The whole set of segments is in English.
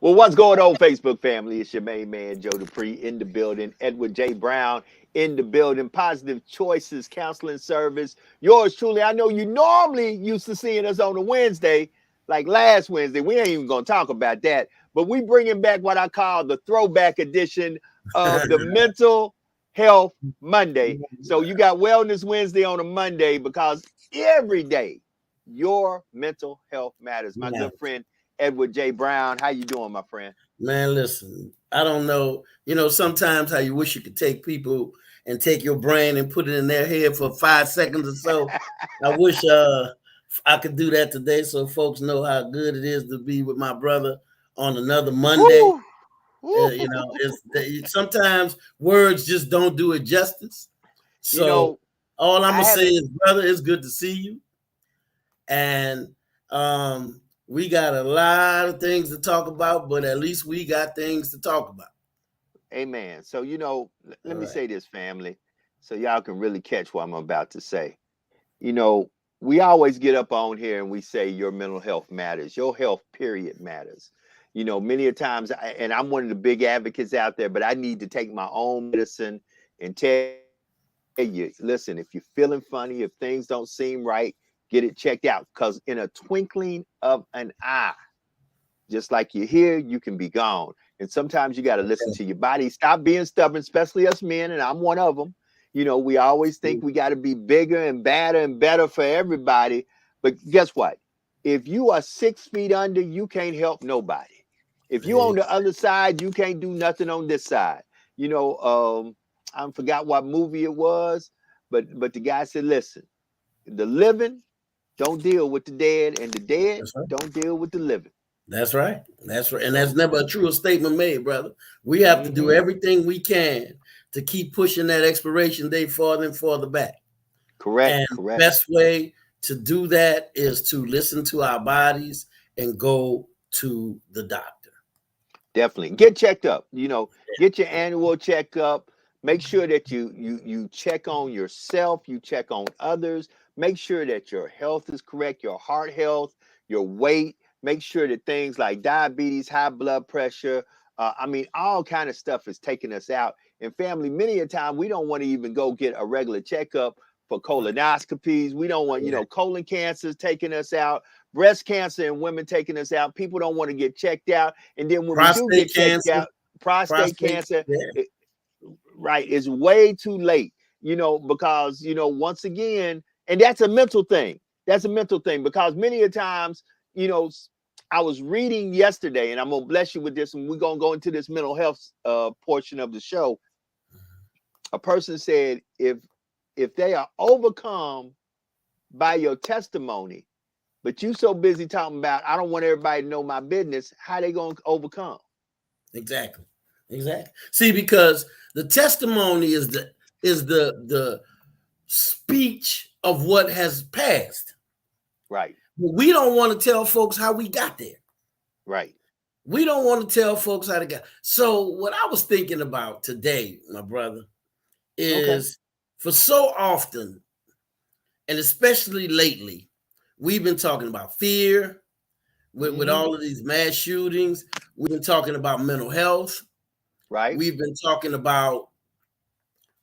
Well, what's going on, Facebook family? It's your main man, Joe Dupree, in the building. Edward J. Brown in the building. Positive Choices Counseling Service. Yours truly. I know you normally used to seeing us on a Wednesday, like last Wednesday. We ain't even going to talk about that. But we bringing back what I call the throwback edition of the Mental Health Monday. So you got Wellness Wednesday on a Monday because every day your mental health matters. My good friend, Edward J. Brown. How you doing, my friend? Man, listen, I don't know. Sometimes how you wish you could take people and take your brain and put it in their head for 5 seconds or so. I wish I could do that today so folks know how good it is to be with my brother on another Monday. Woo! Woo! Sometimes words just don't do it justice. You So know, all I'm I gonna say haven't. is, brother, it's good to see you. And we got a lot of things to talk about, but at least we got things to talk about. Amen. So let All me right. say this, family, so y'all can really catch what I'm about to say. You know, we always get up on here and we say your mental health matters. Your health, period, matters. Many a times, and I'm one of the big advocates out there, but I need to take my own medicine and tell you, listen, if you're feeling funny, if things don't seem right, get it checked out. Because in a twinkling of an eye, just like you're here, you can be gone. And sometimes you got to listen to your body. Stop being stubborn, especially us men, and I'm one of them. We always think we got to be bigger and badder and better for everybody. But guess what? If you are 6 feet under, you can't help nobody. If you on the other side, you can't do nothing on this side. You know, I forgot what movie it was, but the guy said, listen, the living don't deal with the dead, and the dead That's right. don't deal with the living. That's right. That's right. And that's So, never a truer statement made, brother. We have to do mhm, everything we can to keep pushing that expiration date farther and farther back. correct, And the correct. best way to do that is to listen to our bodies and go to the doctor. Definitely get checked up. Get your annual checkup. Make sure that you check on yourself. You check on others. Make sure that your health is correct. Your heart health, your weight. Make sure that things like diabetes, high blood pressure. I mean, all kind of stuff is taking us out. And family, many a time we don't want to even go get a regular checkup for colonoscopies. We don't want, colon cancers taking us out, breast cancer and women taking us out. People don't want to get checked out. And then when we do Prostate get checked cancer, out, prostate prostate, cancer, yeah. it, right, is way too late, because, once again, and that's a mental thing. That's a mental thing because many a times, you know, I was reading yesterday, and I'm going to bless you with this, and we're going to go into this mental health portion of the show. A person said, if they are overcome by your testimony, but you so busy talking about I don't want everybody to know my business, how they gonna overcome? Exactly. Exactly. See, because the testimony is the speech of what has passed. Right. But we don't want to tell folks how we got there. Right. We don't want to tell folks how to get. So what I was thinking about today, my brother, Okay. is for so often, and especially lately, we've been talking about fear with Mm-hmm. all of these mass shootings. We've been talking about mental health. Right. We've been talking about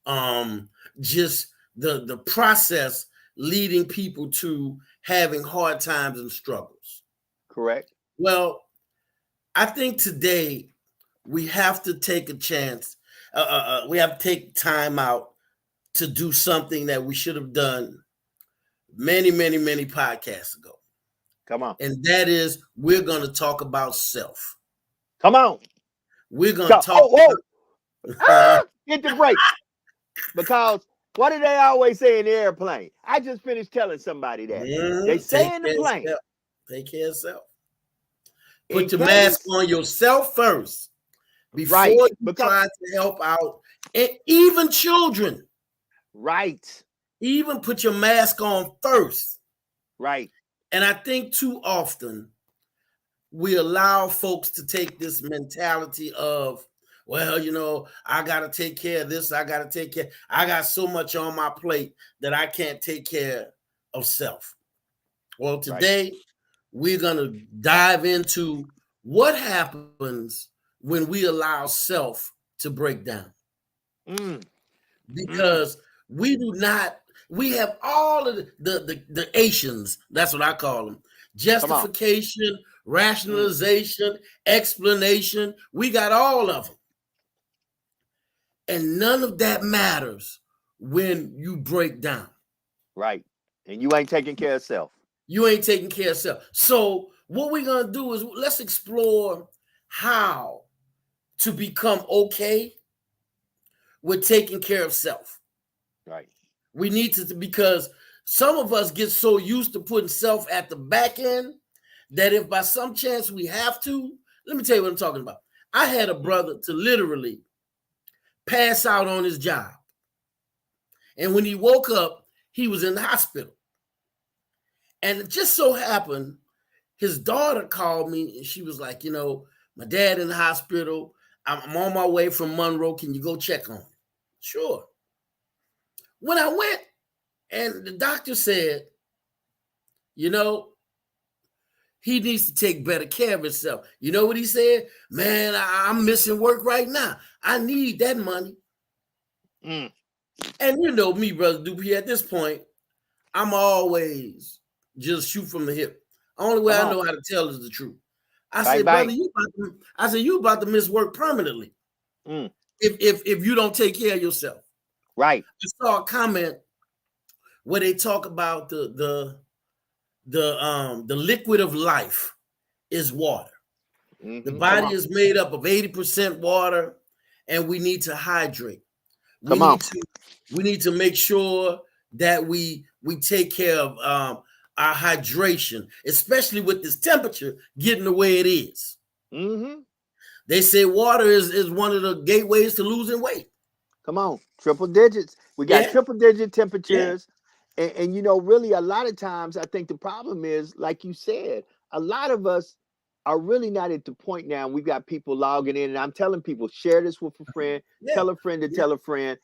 um just the process leading people to having hard times and struggles. Correct. Well, I think today we have to take a chance. We have to take time out to do something that we should have done many, many, many podcasts ago. Come on. And that is, we're going to talk about self. Come on. We're going Go. to talk Oh, whoa. about. Hit the brakes. Because what do they always say in the airplane? I just finished telling somebody that. They say Take in the care of plane, self. Take care of self. in Put your mask case, on yourself first right. before you Because try to help out, and even children. right. Even put your mask on first. Right. And I think too often we allow folks to take this mentality of, well, I got to take care of this. I got to take care. I got so much on my plate that I can't take care of self. Well, Right. today we're going to dive into What happens when we allow self to break down? Mm, mm. Because we do not, we have all of the Asians, that's what I call them. Come on. Justification, Mm, rationalization, explanation. We got all of them. And none of that matters when you break down. right. And you ain't taking care of self. You ain't taking care of self. So what we're gonna do is let's explore how to become okay with taking care of self. Right. We need to, because some of us get so used to putting self at the back end that if by some chance we have to, let me tell you what I'm talking about. I had a brother to literally pass out on his job. And when he woke up, he was in the hospital. And it just so happened, his daughter called me and she was like, my dad in the hospital. I'm on my way from Monroe. Can you go check on him? Sure. When I went, and the doctor said, he needs to take better care of himself. You know what he said? Man, I'm missing work right now. I need that money. Mm. And you know me, Brother Dupree, at this point, I'm always just shoot from the hip. Only way Come I on. know how to tell is the truth. I Bang said, bang. brother, you about to miss work permanently Mm. if you don't take care of yourself. Right. I saw a comment where they talk about the liquid of life is water. The Mm-hmm. Come body on. is made up of 80% water, and we need to hydrate. We Come on. need to make sure that we take care of our hydration, especially with this temperature getting the way it is. Mm-hmm. They say water is one of the gateways to losing weight. Come on. Triple digits. We got Yeah, triple digit yeah, temperatures. And really a lot of times I think the problem is, like you said, a lot of us are really not at the point now. We've got people logging in, and I'm telling people, share this with a friend, yeah, tell a friend to yeah, tell a friend.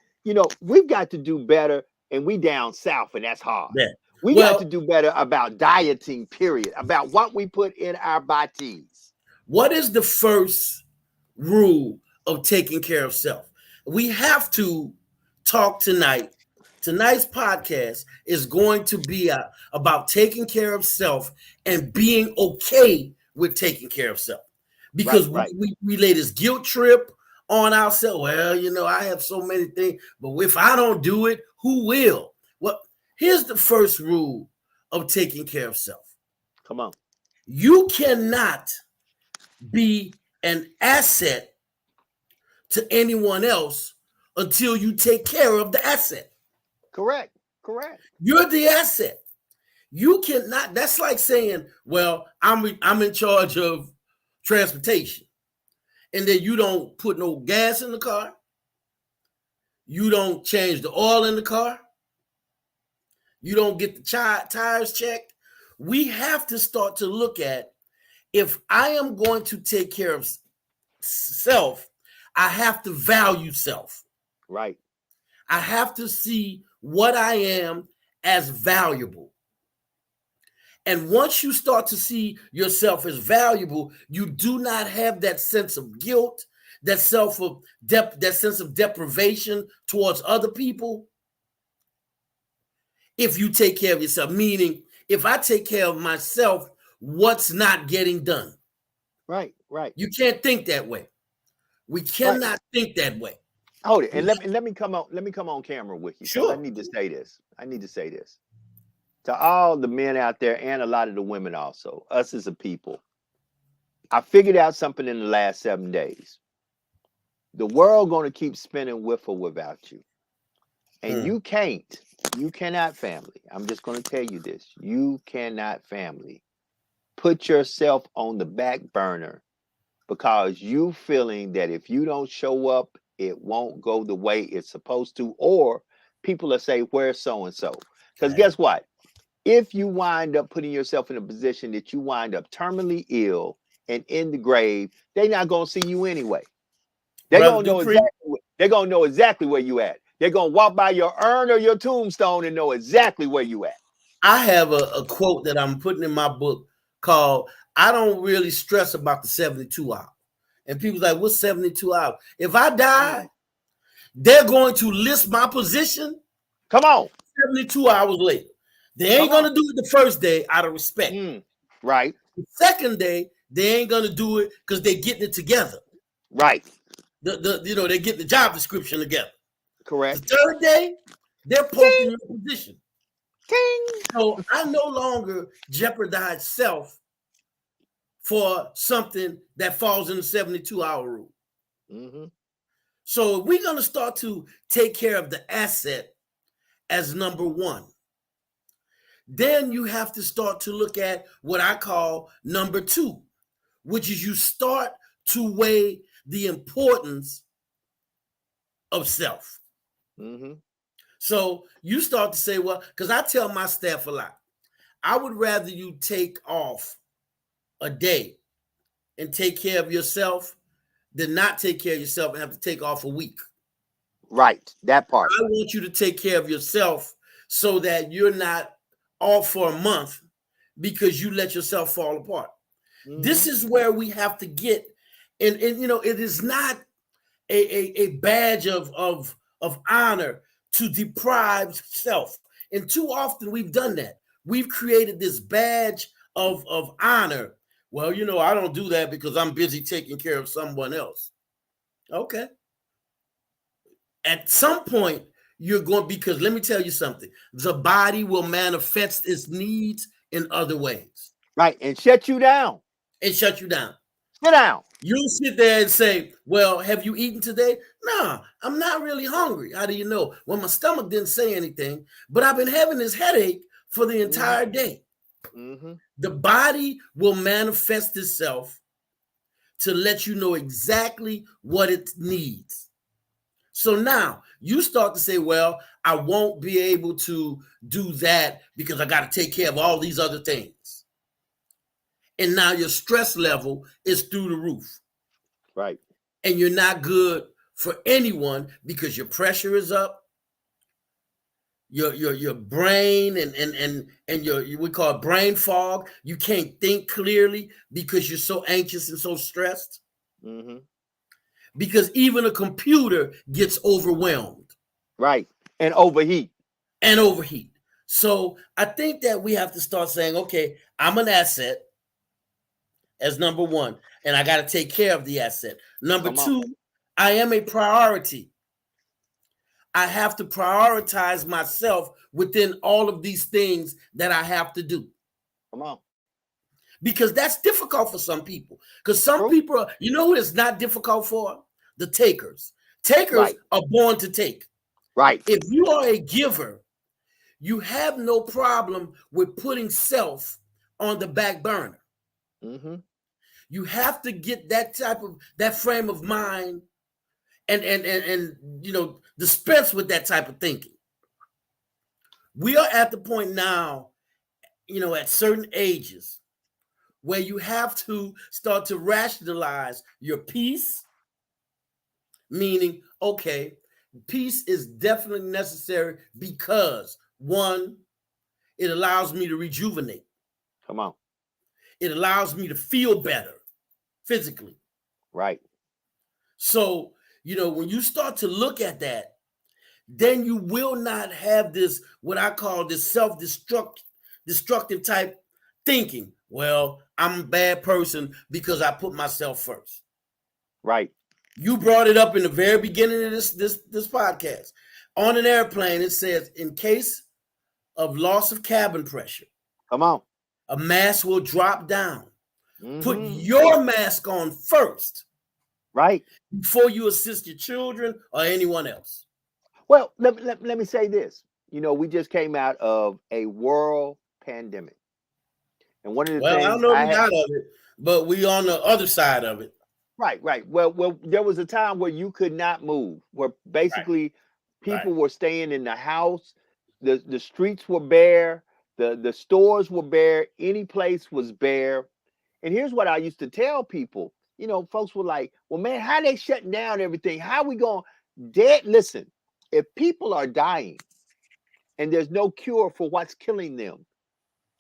We've got to do better, and we down south, and that's hard. yeah. We got to Well, do better about dieting, period, about what we put in our bodies. what is the first rule of taking care of self? We have to talk tonight. Tonight's podcast is going to be about taking care of self and being okay with taking care of self. Right, Because right. we lay this guilt trip on ourselves. Well, I have so many things, but if I don't do it, who will? Well, here's the first rule of taking care of self. Come on. You cannot be an asset to anyone else until you take care of the asset. Correct. Correct. You're the asset. You cannot. That's like saying, "Well, I'm in charge of transportation," and then you don't put no gas in the car. You don't change the oil in the car. You don't get the tires checked. We have to start to look at, if I am going to take care of self, I have to value self. Right. I have to see what I am as valuable. And once you start to see yourself as valuable, you do not have that sense of guilt, that sense of deprivation towards other people. If you take care of yourself, meaning if I take care of myself, what's not getting done? Right. Right. You can't think that way. We Right. cannot think that way. Hold it, and let me come on camera with you, because I Sure. need to say this. I need to say this to all the men out there and a lot of the women also. Us as a people, I figured out something in the last 7 days. The world going to keep spinning with or without you, and Mm. you cannot, family. I'm just going to tell you this: you cannot, family, put yourself on the back burner because you feeling that if you don't show up, it won't go the way it's supposed to, or people will say, where's so and so? Because Right. guess what? If you wind up putting yourself in a position that you wind up terminally ill and in the grave, they're not gonna see you anyway. They're Brother gonna know Dupree, exactly where you at. They're gonna walk by your urn or your tombstone and know exactly where you at. I have a quote that I'm putting in my book called I don't really stress about the 72 hours. And people's like, what's 72 hours? If I die, they're going to list my position. Come on. 72 hours later. They ain't going to do it the first day out of respect. Right. The second day, they ain't going to do it because they're getting it together. Right. They're getting the job description together. Correct. The third day, they're posting your position. King. So I no longer jeopardize self for something that falls in the 72-hour rule. Mm-hmm. So we're going to start to take care of the asset as number one. Then you have to start to look at what I call number two, which is you start to weigh the importance of self. Mm-hmm. So you start to say, well, because I tell my staff a lot, I would rather you take off a day and take care of yourself than not take care of yourself and have to take off a week. Right. That part. I want you to take care of yourself so that you're not off for a month because you let yourself fall apart. Mm-hmm. This is where we have to get, and it is not a badge of honor to deprive self. And too often we've done that. We've created this badge of honor. Well, I don't do that because I'm busy taking care of someone else. Okay. At some point, you're going, because let me tell you something, the body will manifest its needs in other ways. Right. And shut you down. Sit down. You'll sit there and say, well, have you eaten today? No, I'm not really hungry. How do you know? Well, my stomach didn't say anything, but I've been having this headache for the entire day. Mm-hmm. The body will manifest itself to let you know exactly what it needs. So now you start to say, well, I won't be able to do that because I got to take care of all these other things. And now your stress level is through the roof. Right. And you're not good for anyone because your pressure is up. Your brain and your we call it brain fog. You can't think clearly because you're so anxious and so stressed. Mm-hmm. Because even a computer gets overwhelmed. Right. And overheat. So I think that we have to start saying, okay, I'm an asset as number one, and I got to take care of the asset. Number two, I am a priority. I have to prioritize myself within all of these things that I have to do. Come on. Because that's difficult for some people. Because some people are, who it's not difficult for? The takers. Takers are born to take. Right. If you are a giver, you have no problem with putting self on the back burner. Mm-hmm. You have to get that frame of mind and dispense with that type of thinking. We are at the point now, at certain ages where you have to start to rationalize your peace, meaning, okay, peace is definitely necessary because, one, it allows me to rejuvenate. Come on. It allows me to feel better physically. Right. So, when you start to look at that, then you will not have this, what I call this self-destructive type thinking. Well, I'm a bad person because I put myself first. Right. You brought it up in the very beginning of this podcast. On an airplane, it says, in case of loss of cabin pressure, come on, a mask will drop down. Mm-hmm. Put your mask on first. Right. Before you assist your children or anyone else. Well, let me say this. We just came out of a world pandemic. And one of the things I don't know we out of it, but we on the other side of it. Right. Well, there was a time where you could not move, where basically people were staying in the house. The streets were bare. The stores were bare. Any place was bare. And here's what I used to tell people. Folks were like, well, man, how they shutting down everything? How we going dead? Listen, if people are dying and there's no cure for what's killing them,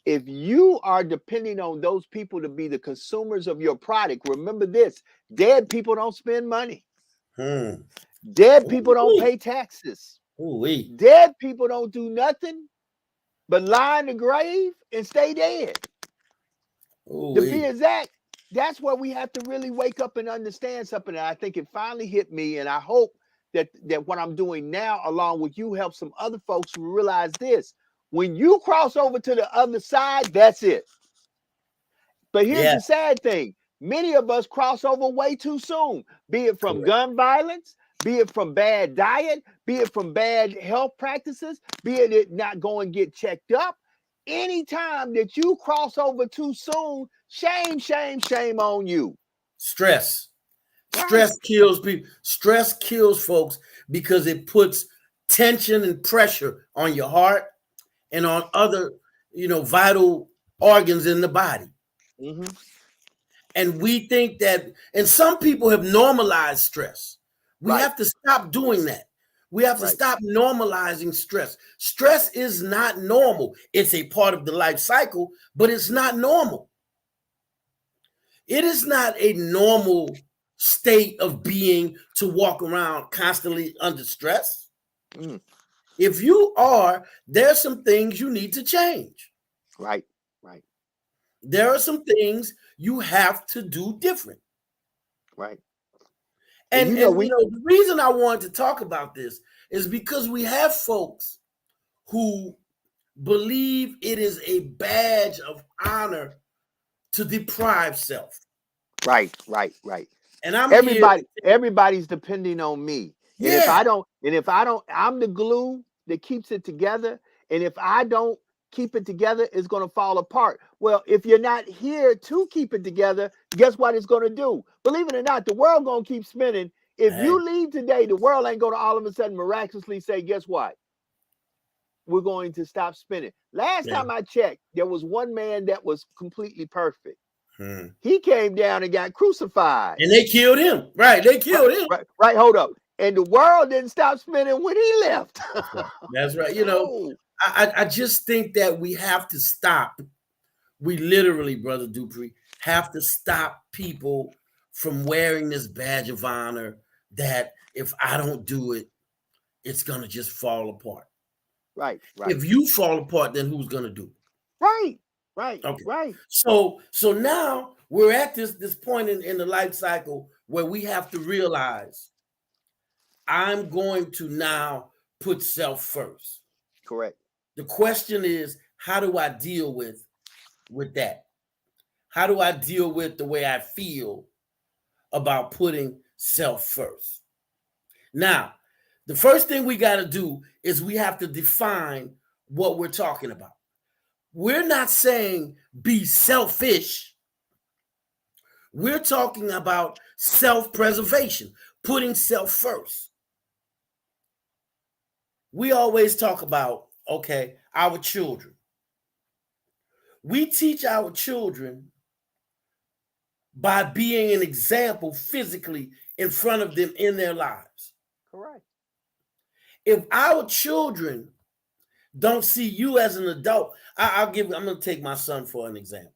if you are depending on those people to be the consumers of your product, remember this: dead people don't spend money. Hmm. Dead people don't Ooh-wee. pay taxes. Ooh-wee. Dead people don't do nothing but lie in the grave and stay dead. To be Ooh-wee. exact, that's where we have to really wake up and understand something. And I think it finally hit me, and I hope that what I'm doing now, along with you, helps some other folks to realize this. When you cross over to the other side, that's it. But here's Yeah. the sad thing. Many of us cross over way too soon, be it from Correct. gun violence, be it from bad diet, be it from bad health practices, be it not going to get checked up. Anytime that you cross over too soon, shame, shame, shame on you. Stress. Right. Stress kills people. Stress kills folks because it puts tension and pressure on your heart and on other, vital organs in the body. Mm-hmm. And we think that, and some people have normalized stress. We Right. have to stop doing that. We have to Right. stop normalizing stress. Stress is not normal. It's a part of the life cycle, but it's not normal. It is not a normal state of being to walk around constantly under stress. Mm. If you are, there's some things you need to change. Right. Right. There are some things you have to do different. Right. And And you know, and the reason I wanted to talk about this is because we have folks who believe it is a badge of honor to deprive self. right, right, right. And I'm here. Everybody's depending on me. And Yeah. if I don't, I'm the glue that keeps it together. And if I don't keep it together, it's going to fall apart. Well, if you're not here to keep it together, guess what it's going to do? Believe it or not, the world going to keep spinning. If Hey, you leave today, the world ain't going to all of a sudden miraculously say, guess what? We're going to stop spinning. Last yeah. time I checked, there was one man that was completely perfect. Hmm. He came down and got crucified. And they killed him. Right. They killed him. Right. Hold up. And the world didn't stop spinning when he left. That's right. That's right. So, I just think that we have to stop. We literally, Brother Dupree, have to stop people from wearing this badge of honor that if I don't do it, it's going to just fall apart. right. If you fall apart, then who's going to do it? Right. Right. Okay. Right. So now we're at this point in the life cycle where we have to realize I'm going to now put self first. Correct. The question is, how do I deal with that? How do I deal with the way I feel about putting self first? Now, the first thing we got to do is we have to define what we're talking about. We're not saying be selfish. We're talking about self-preservation, putting self first. We always talk about, okay, our children. We teach our children by being an example physically in front of them in their lives. Correct. If our children don't see you as an adult, I'm going to take my son for an example.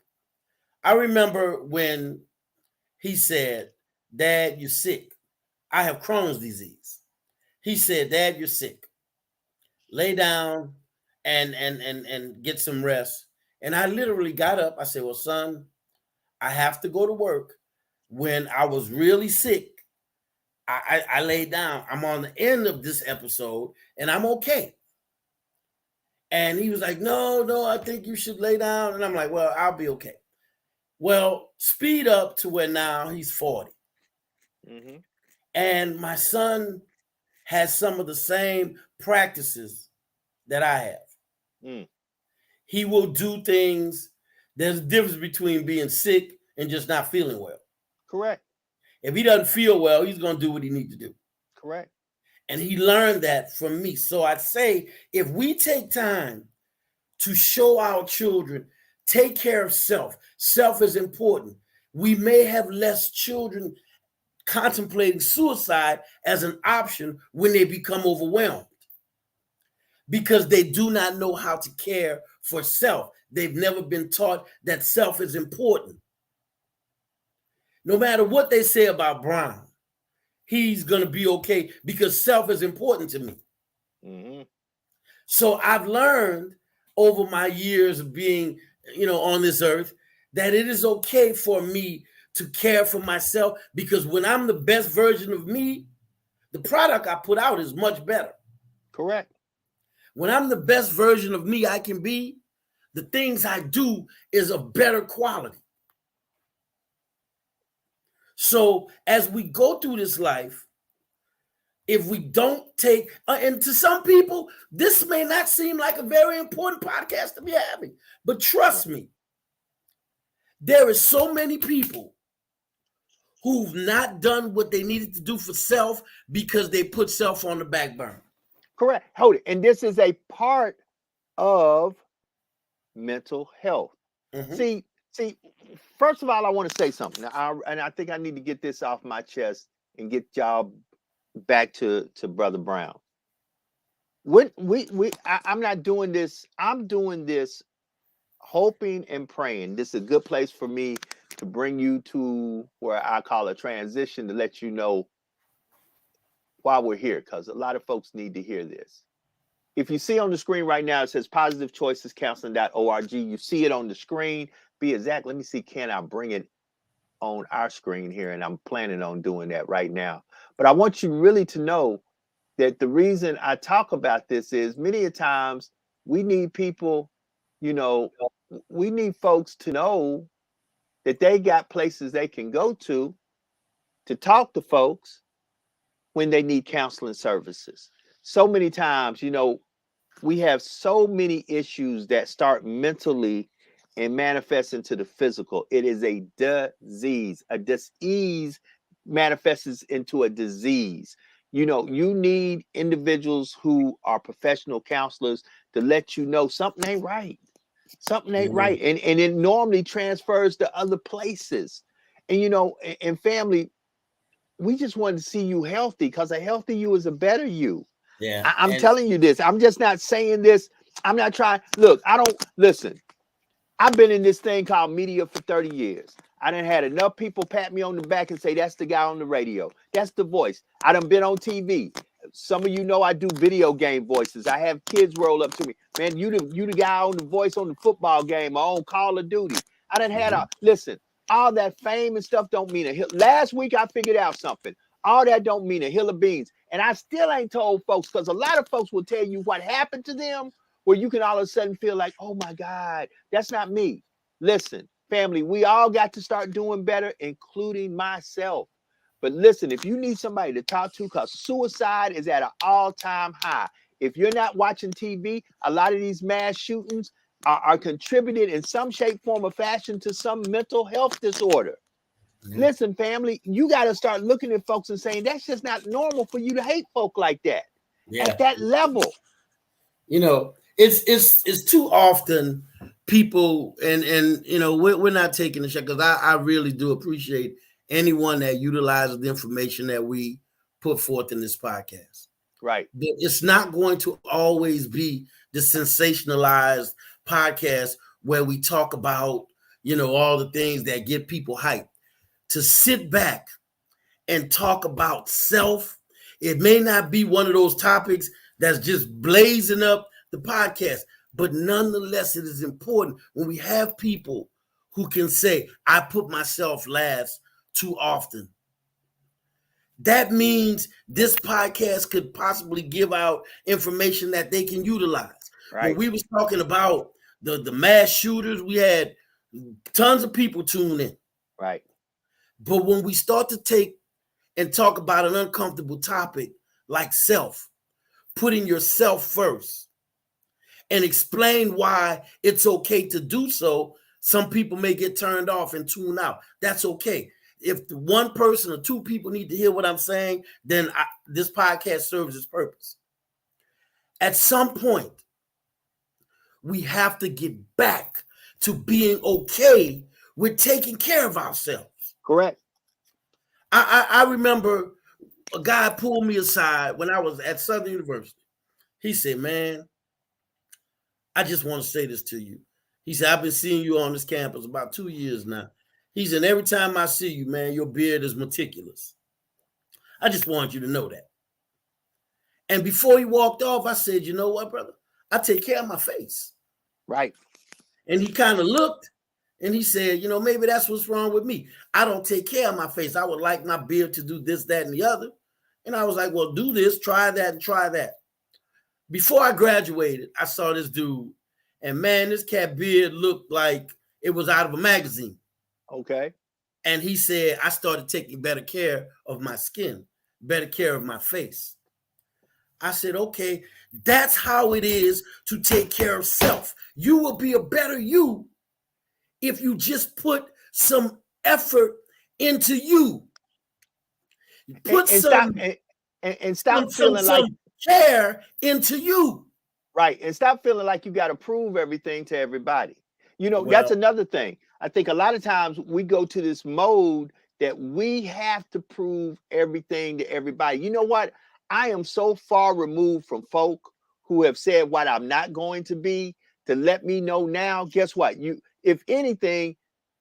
I remember when he said, Dad, you're sick. I have Crohn's disease. He said, Dad, you're sick. Lay down and get some rest. And I literally got up. I said, well, son, I have to go to work. When I was really sick, I laid down. I'm on the end of this episode and I'm okay. And he was like, no, I think you should lay down. And I'm like, well, I'll be okay. Well, speed up to where now he's 40. Mm-hmm. And my son has some of the same practices that I have. Mm. He will do things. There's a difference between being sick and just not feeling well. Correct. If he doesn't feel well, he's going to do what he needs to do. Correct. And he learned that from me. So I'd say if we take time to show our children, take care of self. Self is important. We may have less children contemplating suicide as an option when they become overwhelmed. because they do not know how to care for self. They've never been taught that self is important. No matter what they say about Brown, he's going to be okay because self is important to me. Mm-hmm. So I've learned over my years of being, on this earth, that it is okay for me to care for myself, because when I'm the best version of me, the product I put out is much better. Correct. When I'm the best version of me I can be, the things I do is of better quality. So as we go through this life, if we don't take, and to some people, this may not seem like a very important podcast to be having, but trust me, there is so many people who've not done what they needed to do for self because they put self on the back burner. Correct. Hold it. And this is a part of mental health. Mm-hmm. See, first of all, I want to say something. And I think I need to get this off my chest and get y'all back to Brother Brown. I'm not doing this. I'm doing this hoping and praying. This is a good place for me to bring you to where I call a transition, to let you know why we're here, because a lot of folks need to hear this. If you see on the screen right now, it says positivechoicescounseling.org. You see it on the screen. Be exact. Let me see, can I bring it on our screen here? And I'm planning on doing that right now. But I want you really to know that the reason I talk about this is many a times we need people, we need folks to know that they got places they can go to talk to folks when they need counseling services. So many times, we have so many issues that start mentally and manifest into the physical. It is a disease. A disease manifests into a disease. You need individuals who are professional counselors to let you know something ain't right. Something ain't right. And it normally transfers to other places. And, in family, we just want to see you healthy, because a healthy you is a better you. Yeah. I'm telling you this. I'm just not saying this. I'm not trying. Look, listen. I've been in this thing called media for 30 years. I done had enough people pat me on the back and say, that's the guy on the radio. That's the voice. I done been on TV. Some of you know I do video game voices. I have kids roll up to me. Man, you the guy on the voice on the football game or on Call of Duty. I done had listen, all that fame and stuff don't mean a hill. Last week I figured out something. All that don't mean a hill of beans. And I still ain't told folks, because a lot of folks will tell you what happened to them, where you can all of a sudden feel like, oh my God, that's not me. Listen, family, we all got to start doing better, including myself. But listen, if you need somebody to talk to, because suicide is at an all-time high. If you're not watching TV, a lot of these mass shootings are contributed in some shape, form, or fashion to some mental health disorder. Mm-hmm. Listen, family, you got to start looking at folks and saying, that's just not normal for you to hate folk like that. Yeah. At that level. It's too often people, and we're not taking the shot, because I really do appreciate anyone that utilizes the information that we put forth in this podcast. Right. But it's not going to always be the sensationalized podcast where we talk about, all the things that get people hyped. To sit back and talk about self, it may not be one of those topics that's just blazing up the podcast, but nonetheless, it is important when we have people who can say, I put myself last too often. That means this podcast could possibly give out information that they can utilize. Right. When we was talking about the mass shooters, we had tons of people tune in. Right. But when we start to take and talk about an uncomfortable topic like self, putting yourself first, and explain why it's okay to do so, some people may get turned off and tune out. That's okay. If the one person or two people need to hear what I'm saying, then this podcast serves its purpose. At some point, we have to get back to being okay with taking care of ourselves. Correct. I remember a guy pulled me aside when I was at Southern University. He said, man, I just want to say this to you. He said, I've been seeing you on this campus about 2 years now. He said, every time I see you, man, your beard is meticulous. I just want you to know that. And before he walked off, I said, you know what, brother? I take care of my face. Right. And he kind of looked and he said, maybe that's what's wrong with me. I don't take care of my face. I would like my beard to do this, that, and the other. And I was like, well, do this, try that, and try that. Before I graduated, I saw this dude. And man, this cat beard looked like it was out of a magazine. Okay. And he said, I started taking better care of my skin, better care of my face. I said, okay, that's how it is to take care of self. You will be a better you if you just put some effort into you. Put Stop feeling like care into you. Right. And stop feeling like you got to prove everything to everybody. That's another thing. I think a lot of times we go to this mode that we have to prove everything to everybody. You know what? I am so far removed from folk who have said what I'm not going to be to let me know now. Guess what? If anything,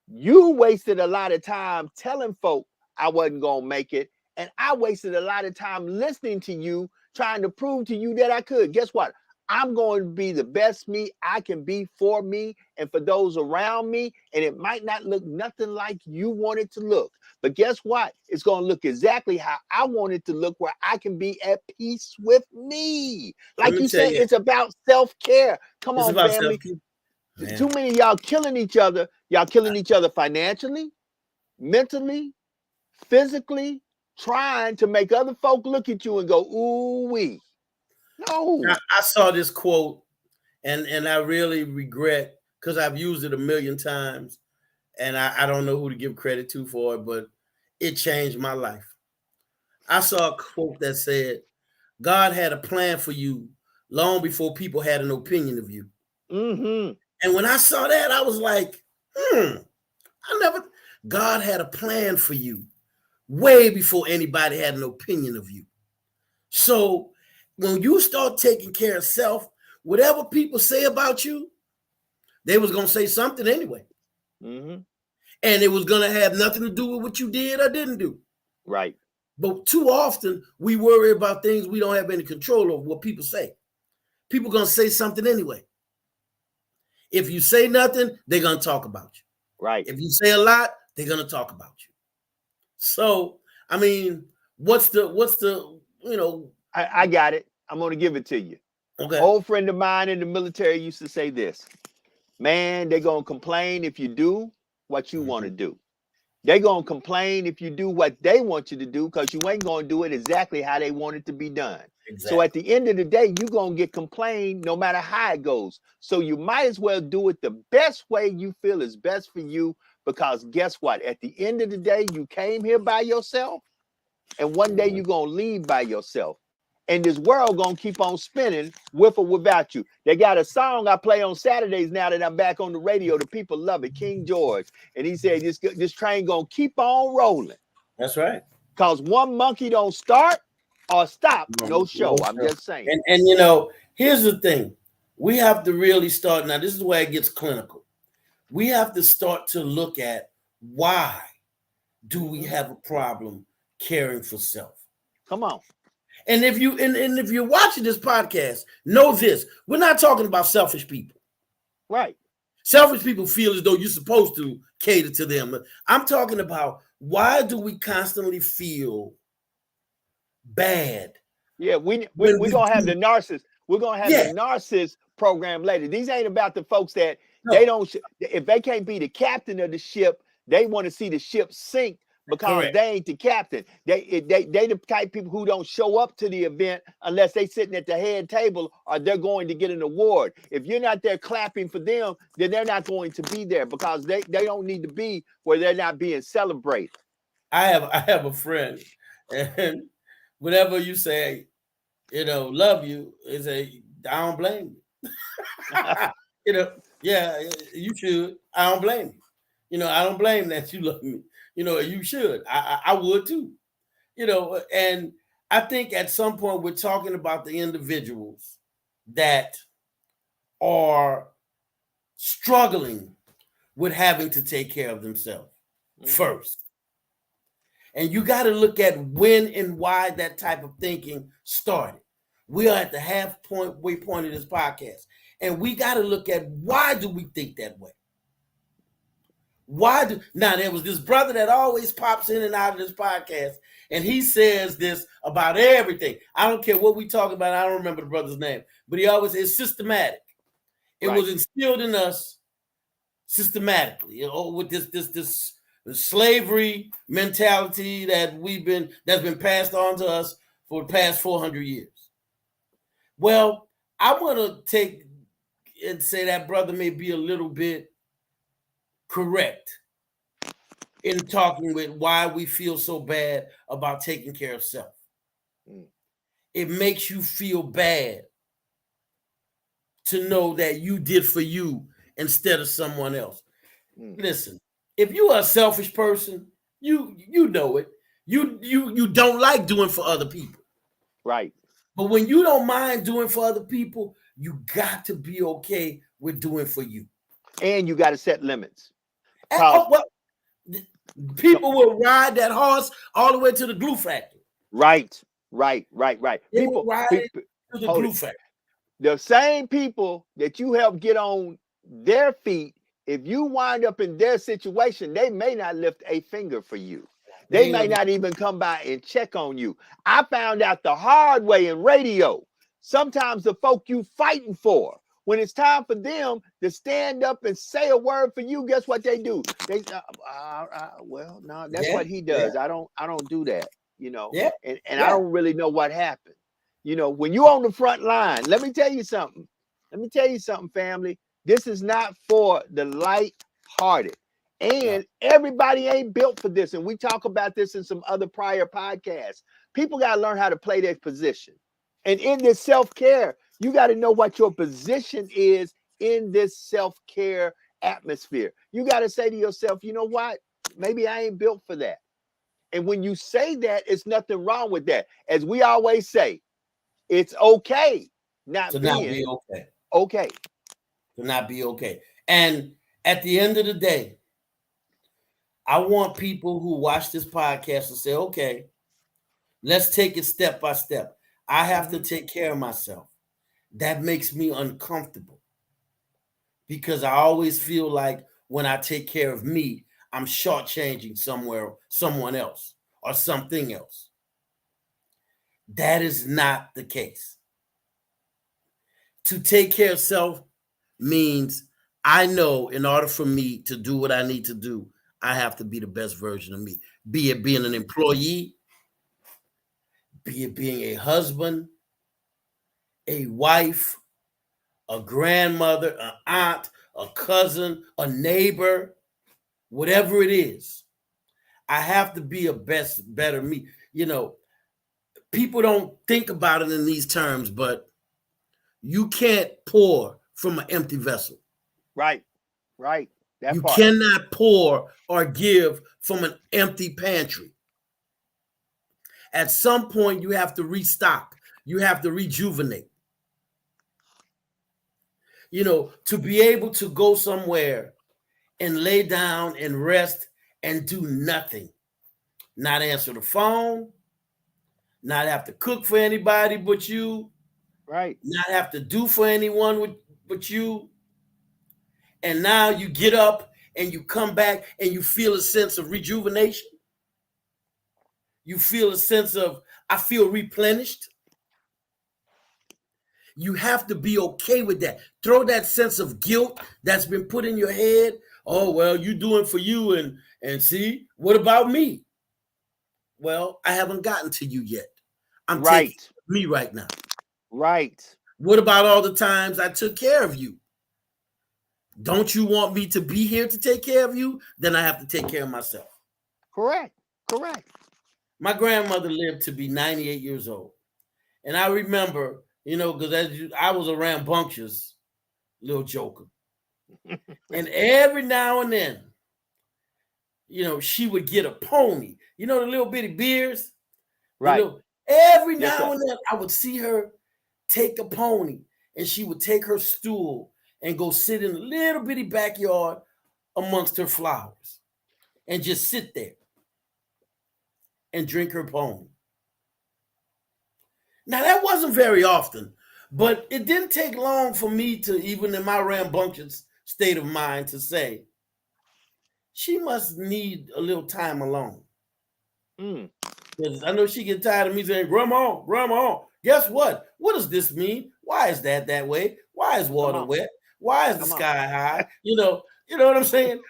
you wasted a lot of time telling folk I wasn't going to make it. And I wasted a lot of time listening to you, trying to prove to you that I could. Guess what? I'm going to be the best me I can be for me and for those around me. And it might not look nothing like you want it to look. But guess what? It's going to look exactly how I want it to look, where I can be at peace with me. Like you said, it's about self-care. Come on, family. Too many of y'all killing each other. Y'all killing each other financially, mentally, physically, trying to make other folk look at you and go, ooh-wee. No. I saw this quote and I really regret, because I've used it a million times and I don't know who to give credit to for it, but it changed my life. I saw a quote that said, God had a plan for you long before people had an opinion of you. Mm-hmm. And when I saw that, I was like, God had a plan for you way before anybody had an opinion of you. So when you start taking care of self, whatever people say about you, they was going to say something anyway. Mm-hmm. And it was going to have nothing to do with what you did or didn't do. Right. But too often we worry about things we don't have any control over, what people say. People going to say something anyway. If you say nothing, they're going to talk about you. Right. If you say a lot, they're going to talk about you. So, I mean, what's the I got it. I'm going to give it to you. Okay. Old friend of mine in the military used to say this, man, they're going to complain if you do what you want to do. They're going to complain if you do what they want you to do, because you ain't going to do it exactly how they want it to be done. Exactly. So at the end of the day, you're going to get complained no matter how it goes. So you might as well do it the best way you feel is best for you, because guess what? At the end of the day, you came here by yourself, and one day you're going to leave by yourself. And this world going to keep on spinning with or without you. They got a song I play on Saturdays now that I'm back on the radio. The people love it, King George. And he said, this train going to keep on rolling. That's right. Because one monkey don't start or stop, no show. I'm just saying. And here's the thing. We have to really start. Now, this is where it gets clinical. We have to start to look at, why do we have a problem caring for self? Come on. And if you're watching this podcast, know this: we're not talking about selfish people. Right. Selfish people feel as though you're supposed to cater to them. I'm talking about, why do we constantly feel bad? Yeah, we're gonna have the narcissist. We're gonna have the narcissist program later. These ain't about the folks that they don't. If they can't be the captain of the ship, they want to see the ship sink. Because they ain't the captain. They the type of people who don't show up to the event unless they sitting at the head table or they're going to get an award. If you're not there clapping for them, then they're not going to be there, because they don't need to be where they're not being celebrated. I have a friend, and whatever you say, love you, is I don't blame you. Yeah, you should. I don't blame you. I don't blame that you love me. You should. I would too. And I think at some point we're talking about the individuals that are struggling with having to take care of themselves first. And you got to look at when and why that type of thinking started. We are at the halfway point of this podcast. And we got to look at why do we think that way? Now there was this brother that always pops in and out of this podcast, and he says this about everything. I don't care what we talk about. I don't remember the brother's name, but he always is systematic. It was instilled in us systematically, with this slavery mentality that's been passed on to us for the past 400 years. Well, I want to take and say that brother may be a little bit correct in talking with why we feel so bad about taking care of self. It makes you feel bad to know that you did for you instead of someone else. Listen, if you are a selfish person, you know it. You don't like doing for other people. Right. But when you don't mind doing for other people, you got to be okay with doing for you. And you got to set limits. People will ride that horse all the way to the glue factory. Right. They will ride it to the glue factory. The same people that you help get on their feet, if you wind up in their situation, they may not lift a finger for you. They may not even come by and check on you. I found out the hard way in radio. Sometimes the folk you fighting for, when it's time for them to stand up and say a word for you, guess what they do? They well, no, that's what he does. I don't do that, you know. And I don't really know what happened. You know, when you're on the front line, let me tell you something. Family. This is not for the light-hearted. And everybody ain't built for this. And we talk about this in some other prior podcasts. People got to learn how to play their position. And in this self-care, you got to know what your position is in this self-care atmosphere. You got to say to yourself, you know what? Maybe I ain't built for that. And when you say that, it's nothing wrong with that. As we always say, it's okay to not be okay. Okay. To not be okay. And at the end of the day, I want people who watch this podcast to say, okay, let's take it step by step. I have to take care of myself. That makes me uncomfortable because I always feel like when I take care of me, I'm shortchanging someone else or something else. That is not the case. To take care of self means I know in order for me to do what I need to do, I have to be the best version of me. Be it being an employee, be it being a husband, a wife, a grandmother, an aunt, a cousin, a neighbor, whatever it is. I have to be better me. You know, people don't think about it in these terms, but you can't pour from an empty vessel. Right. You cannot pour or give from an empty pantry. At some point, you have to restock. You have to rejuvenate. You know, to be able to go somewhere and lay down and rest and do nothing. Not answer the phone, not have to cook for anybody but you. Right. Not have to do for anyone but you. And now you get up and you come back and you feel a sense of rejuvenation. You feel a sense of, I feel replenished. You have to be okay with that. Throw that sense of guilt that's been put in your head. Oh, well, you're doing for you and see, what about me? Well, I haven't gotten to you yet. I'm taking me right now. Right. What about all the times I took care of you? Don't you want me to be here to take care of you? Then I have to take care of myself. Correct. My grandmother lived to be 98 years old. And I remember, you know, because I was a rambunctious little joker. And every now and then, you know, she would get a pony. You know, the little bitty beers? Right. Every now and then, I would see her take a pony and she would take her stool and go sit in a little bitty backyard amongst her flowers and just sit there and drink her poem. Now, that wasn't very often, but it didn't take long for me to, even in my rambunctious state of mind, to say, she must need a little time alone. Because I know she get tired of me saying, Grandma, Grandma, guess what? What does this mean? Why is that way? Why is water wet? Why is the sky high? You know what I'm saying?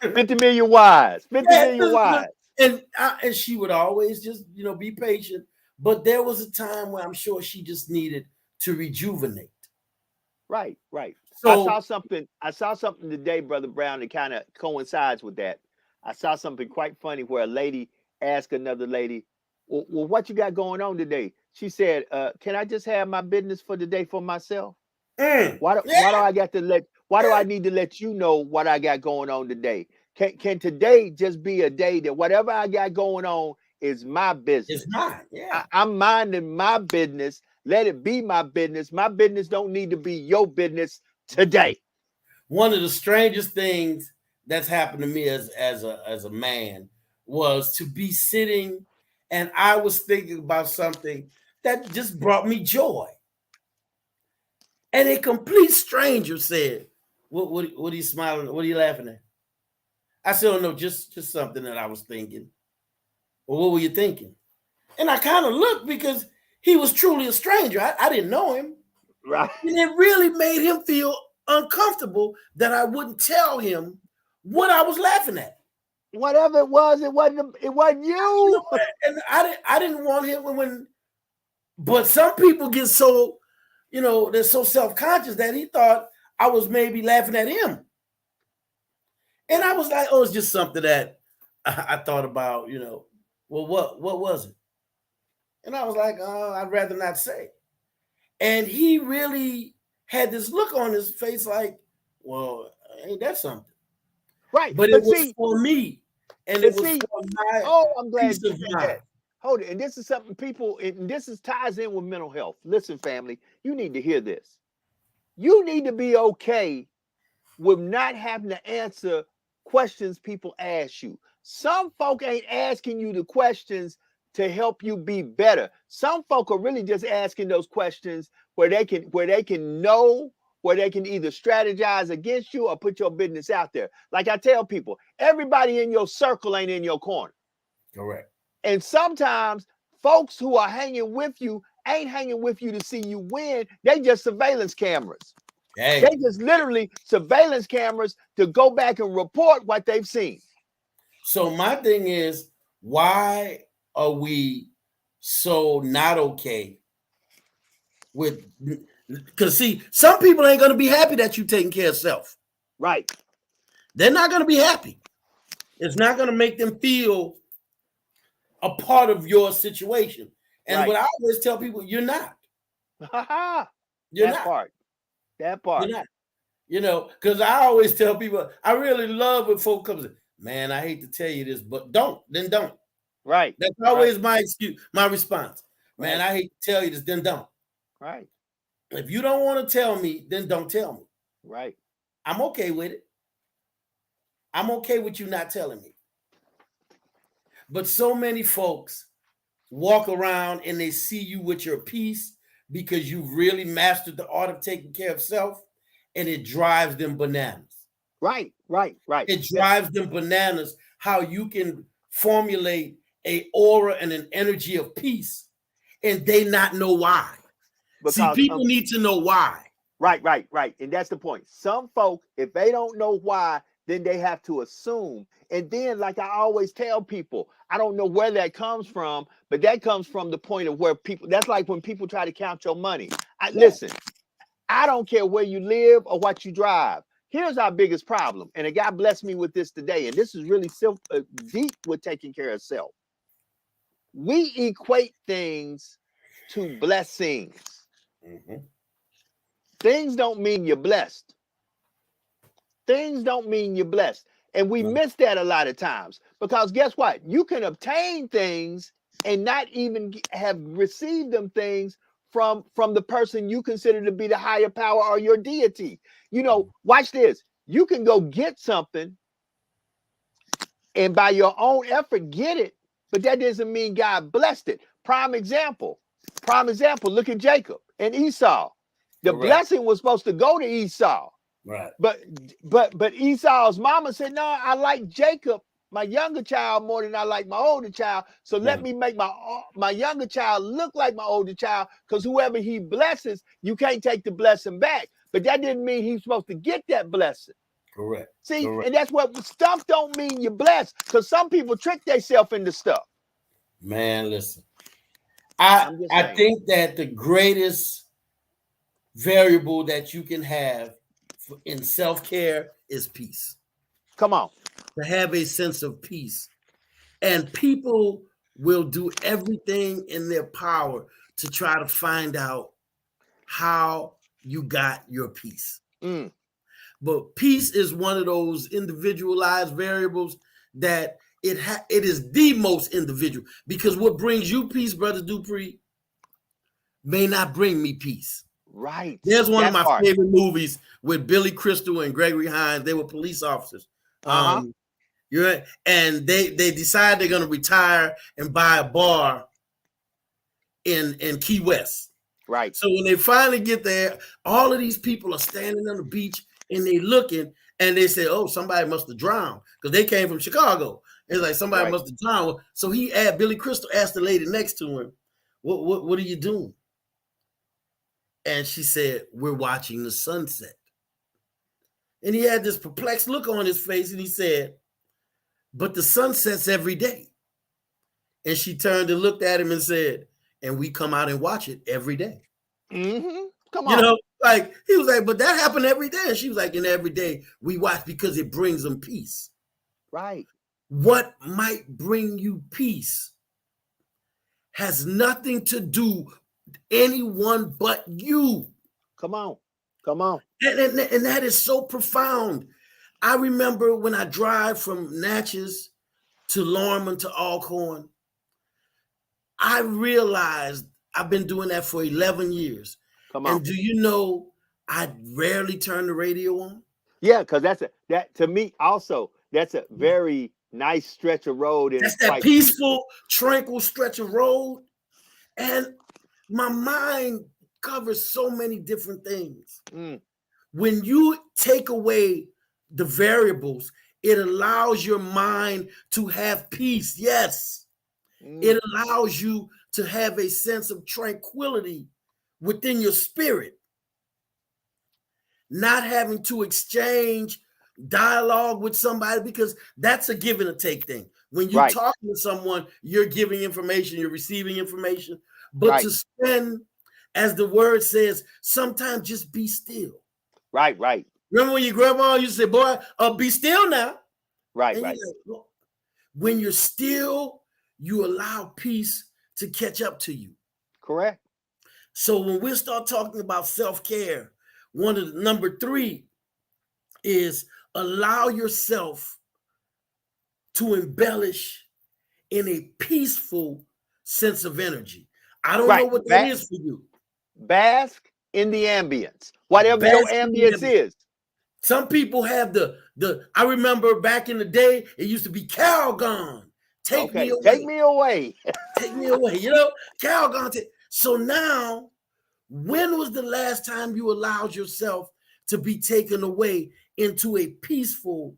50 million whys. 50 million whys. And she would always just, be patient. But there was a time where I'm sure she just needed to rejuvenate. Right. So, I saw something today, Brother Brown, that kind of coincides with that. I saw something quite funny where a lady asked another lady, well, what you got going on today? She said, can I just have my business for the day for myself? Why do I need to let you know what I got going on today? Can today just be a day that whatever I got going on is my business? It's mine. Yeah. I'm minding my business. Let it be my business. My business don't need to be your business today. One of the strangest things that's happened to me as a man was to be sitting and I was thinking about something that just brought me joy. And a complete stranger said, what are you smiling? What are you laughing at? I said, oh no, just something that I was thinking. Well, what were you thinking? And I kind of looked because he was truly a stranger. I didn't know him. Right. And it really made him feel uncomfortable that I wouldn't tell him what I was laughing at. Whatever it was, it wasn't you. And I didn't want him but some people get so, they're so self-conscious that he thought I was maybe laughing at him. And I was like, oh, it's just something that I thought about, well, what was it? And I was like, I'd rather not say. And he really had this look on his face like, well, ain't that something? Right. But it was for me. And it was for my I'm glad peace you of said mind. that. Hold it. And this is something ties in with mental health. Listen, family, you need to hear this. You need to be okay with not having to answer questions people ask you. Some folk ain't asking you the questions to help you be better. Some folk are really just asking those questions where they can know, where they can either strategize against you or put your business out there. Like I tell people, everybody in your circle ain't in your corner. Correct. And sometimes folks who are hanging with you ain't hanging with you to see you win. They just surveillance cameras. Hey. They just literally surveillance cameras to go back and report what they've seen. So my thing is, why are we so not okay with? Because see, some people ain't going to be happy that you taking care of self. Right. They're not going to be happy. It's not going to make them feel a part of your situation. And what I always tell people, you're not. You're not. That part. You're not. Because I always tell people, I really love when folk comes in, man, I hate to tell you this, but don't. Right. That's always my excuse, my response. Man, I hate to tell you this, then don't. Right. If you don't want to tell me, then don't tell me. Right. I'm okay with it. I'm okay with you not telling me. But so many folks walk around and they see you with your peace because you've really mastered the art of taking care of self, and it drives them bananas. Right. It drives them bananas how you can formulate an aura and an energy of peace, and they not know why. Because, see, people need to know why. Right. And that's the point. Some folk, if they don't know why, then they have to assume. And then, like I always tell people, I don't know where that comes from, but that comes from the point of where people, that's like when people try to count your money. Listen, I don't care where you live or what you drive. Here's our biggest problem. And a guy blessed me with this today. And this is really deep with taking care of self. We equate things to blessings. Mm-hmm. Things don't mean you're blessed. Things don't mean you're blessed. And we miss that a lot of times because guess what? You can obtain things and not even have received them things from the person you consider to be the higher power or your deity. You know, watch this. You can go get something and by your own effort get it, but that doesn't mean God blessed it. Prime example, look at Jacob and Esau. The Correct. blessing was supposed to go to Esau. Right. But Esau's mama said, no, I like Jacob, my younger child, more than I like my older child. So let me make my younger child look like my older child, because whoever he blesses, you can't take the blessing back. But that didn't mean he's supposed to get that blessing. Correct. See, Correct. and that's what stuff don't mean you're blessed, because some people trick themselves into stuff. Man, listen. I think that the greatest variable that you can have in self-care is peace. Come on. To have a sense of peace. And people will do everything in their power to try to find out how you got your peace. But peace is one of those individualized variables that it is the most individual, because what brings you peace, Brother Dupree, may not bring me peace. Right. There's one of my favorite movies with Billy Crystal and Gregory Hines. They were police officers. And they decide they're going to retire and buy a bar in Key West. Right. So when they finally get there, all of these people are standing on the beach and they looking, and they say, "Oh, somebody must have drowned," because they came from Chicago. It's like somebody must have drowned. So Billy Crystal asked the lady next to him, "What are you doing?" And she said, "We're watching the sunset." And he had this perplexed look on his face, and he said, "But the sun sets every day." And she turned and looked at him and said, "And we come out and watch it every day." Come on. You know, like he was like, "But that happened every day." And she was like, "And every day we watch because it brings them peace." Right. What might bring you peace has nothing to do with anyone but you. Come on. Come on. And that is so profound. I remember when I drive from Natchez to Lorman to Alcorn, I realized I've been doing that for 11 years. Come on. And do you know, I rarely turn the radio on? Yeah, because that to me also, that's a very nice stretch of road. And that's that peaceful, tranquil stretch of road. And my mind covers so many different things. When you take away the variables, it allows your mind to have peace. Yes. It allows you to have a sense of tranquility within your spirit. Not having to exchange dialogue with somebody, because that's a give and a take thing. When you're talking to someone, you're giving information, you're receiving information. But to spend, as the word says, sometimes just be still. Right. Remember when your grandma used to say, "Boy, be still now." Right. Like, when you're still, you allow peace to catch up to you. Correct. So when we start talking about self-care, one of the number 3 is allow yourself to embellish in a peaceful sense of energy. I don't know what that is for you. Bask in the ambience, whatever your ambience is. Some people have I remember back in the day, it used to be Calgon. Take me away. Take me away. Take me away. You know, Calgon. So now, when was the last time you allowed yourself to be taken away into a peaceful,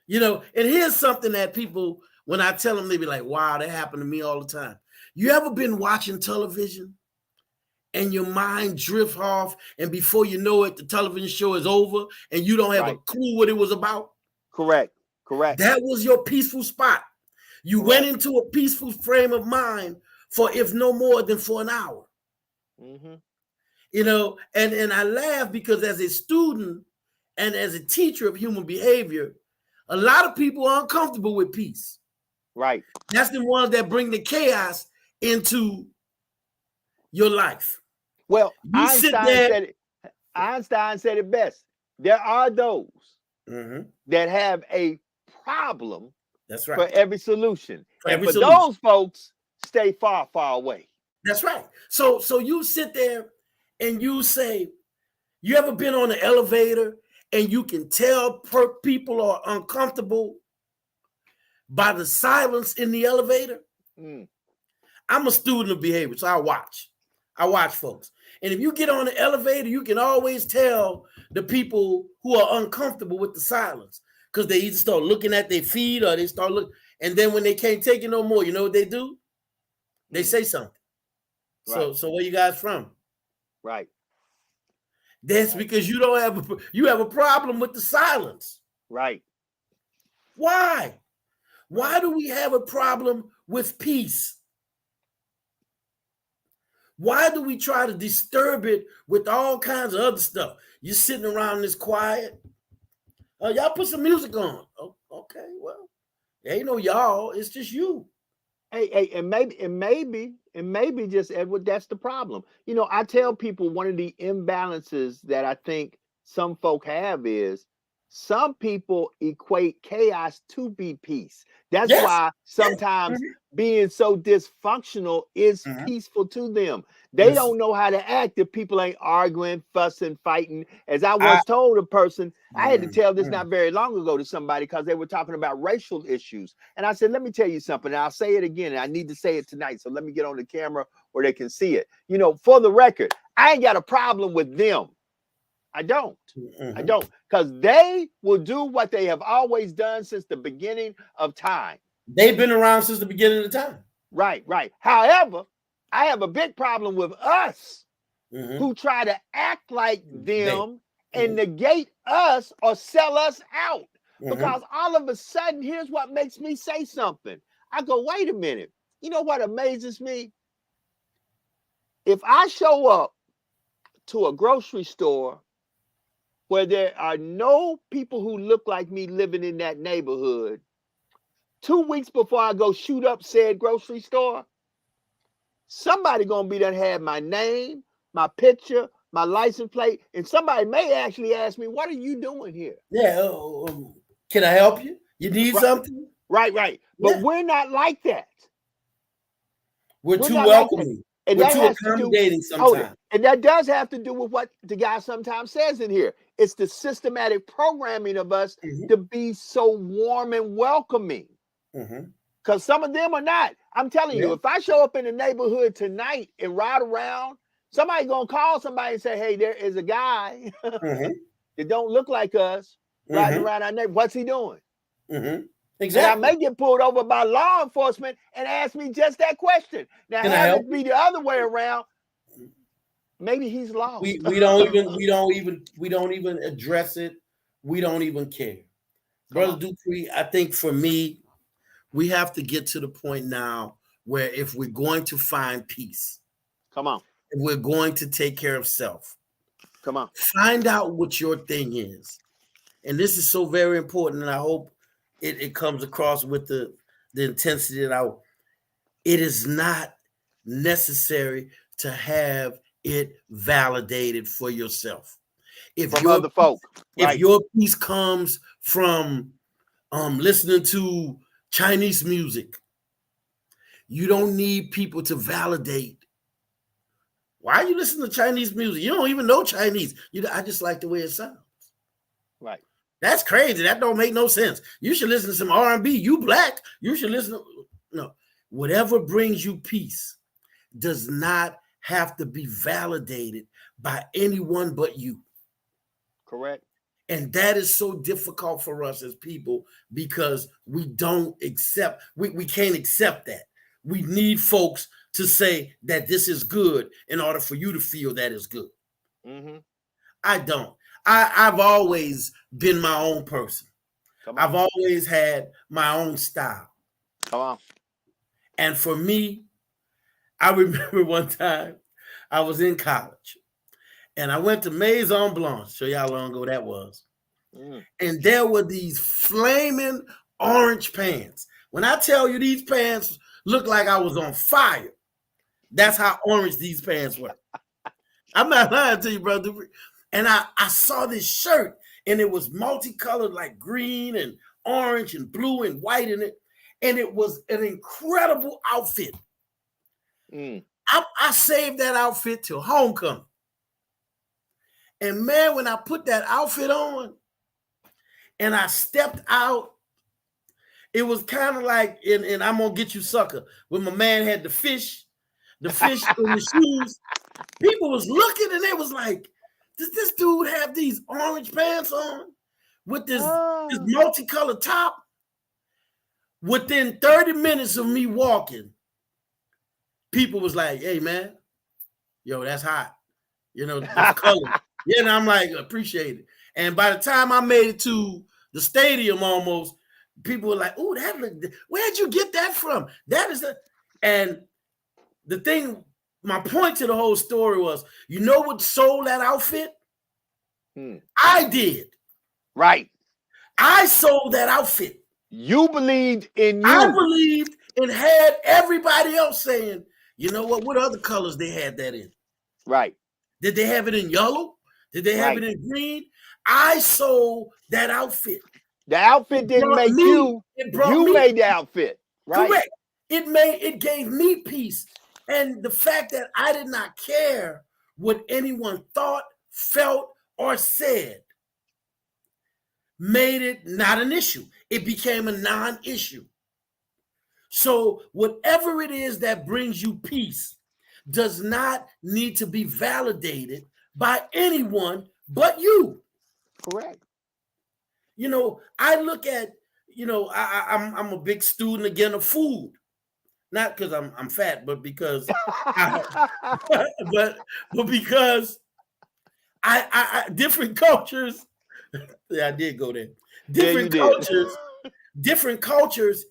and here's something that people, when I tell them, they be like, "Wow, that happened to me all the time." You ever been watching television and your mind drifts off, and before you know it, the television show is over and you don't have a clue what it was about? Correct. That was your peaceful spot. You went into a peaceful frame of mind for, if no more than for an hour. And I laugh because as a student and as a teacher of human behavior, a lot of people are uncomfortable with peace. Right. That's the ones that bring the chaos into your life. Well, Einstein said it best. There are those that have a problem for every solution. For those folks, stay far, far away. That's right. So you sit there and you say, you ever been on the elevator and you can tell people are uncomfortable by the silence in the elevator? Mm. I'm a student of behavior, so I watch. I watch folks. And if you get on the elevator, you can always tell the people who are uncomfortable with the silence because they either start looking at their feet or they start looking. And then when they can't take it no more, you know what they do? They say something. Right. So where you guys from? Right. That's because you have a problem with the silence. Right. Why? Why do we have a problem with peace? Why do we try to disturb it with all kinds of other stuff? You're sitting around this quiet. Y'all put some music on. Oh, okay, well, there ain't no y'all. It's just you. Hey, and maybe just Edward, that's the problem. You know, I tell people one of the imbalances that I think some folk have is some people equate chaos to be peace. That's Yes. why Yes. sometimes being so dysfunctional is Mhm. peaceful to them. They Listen, don't know how to act if people ain't arguing, fussing, fighting. As I I once told a person, I had to tell this Mhm. not very long ago to somebody because they were talking about racial issues. And I said, let me tell you something. And I'll say it again. And I need to say it tonight. So let me get on the camera where they can see it. You know, for the record, I ain't got a problem with them. I don't. I Mhm. don't. Because they will do what they have always done since the beginning of time. They've been around since the beginning of the time. Right, right. However, I have a big problem with us Mhm. who try to act like them and Mhm. negate us or sell us out. Mhm. Because all of a sudden, here's what makes me say something. I go, wait a minute. You know what amazes me? If I show up to a grocery store where there are no people who look like me living in that neighborhood, 2 weeks before I go shoot up said grocery store, somebody gonna be done had my name, my picture, my license plate, and somebody may actually ask me, "What are you doing here?" Yeah. Can I help you? You need Right, something? right, right. But Yeah. we're not like that. We're We're too not like that, welcoming. and We're that too has to do. accommodating Hold it, sometimes. and that does have to do with what the guy sometimes says in here. It's the systematic programming of us Mhm. to be so warm and welcoming. Mhm. Because some of them are not. I'm telling you, Yeah. if I show up in the neighborhood tonight and ride around, somebody gonna call somebody and say, "Hey, there is a guy Mhm. that don't look like us riding Mhm. around our neighborhood. What's he doing?" Mhm. And I Exactly. may get pulled over by law enforcement and ask me just that question. Now, Can I have help it you? be the other way around. Maybe he's lost. We don't even address it. We don't even care. Come Brother on, Dupree, I think for me, we have to get to the point now where if we're going to find peace, come on, if we're going to take care of self, come on. find out what your thing is. And this is so very important. And I hope it comes across with the intensity that it is not necessary to have it validated for yourself. If From your other folk, if right? your peace comes from listening to Chinese music, you don't need people to validate. Why are you listening to Chinese music? You don't even know Chinese. I just like the way it sounds. Right. That's crazy. That don't make no sense. You should listen to some R&B. You black. You should listen to no. Whatever brings you peace does not have to be validated by anyone but you. Correct. And that is so difficult for us as people because we don't accept, we can't accept that. We need folks to say that this is good in order for you to feel that is good. Mm-hmm. I don't. I've always been my own person. Come on, I've always had my own style. come on. And for me, I remember one time I was in college and I went to Maison Blanche. Show you how long ago that was. Mm. And there were these flaming orange pants. When I tell you these pants looked like I was on fire, that's how orange these pants were. I'm not lying to you, brother. And I saw this shirt and it was multicolored, like green and orange and blue and white in it. And it was an incredible outfit. Mm. I saved that outfit till homecoming. And man, when I put that outfit on and I stepped out, it was kind of like in I'm Gonna Get You Sucker, when my man had the fish in the shoes. People was looking and they was like, does this dude have these orange pants on with this multicolored top? Within 30 minutes of me walking, people was like, hey man, yo, that's hot. You know, the color. Yeah, and I'm like, appreciate it. And by the time I made it to the stadium almost, people were like, oh, where'd you get that from? That is and the thing, my point to the whole story was, you know what sold that outfit? I did. Right. I sold that outfit. You believed in you. I believed and had everybody else saying, you know what other colors they had that in? Right. Did they have it in yellow? Did they have it in green? I sold that outfit. The outfit didn't make you. You made the outfit. Right. Correct. It gave me peace. And the fact that I did not care what anyone thought, felt, or said made it not an issue. It became a non-issue. So whatever it is that brings you peace does not need to be validated by anyone but you. Correct. You know, I look at, you know, I'm a big student again of food. Not because I'm fat, but because but because I different cultures. Yeah, I did go there. Different cultures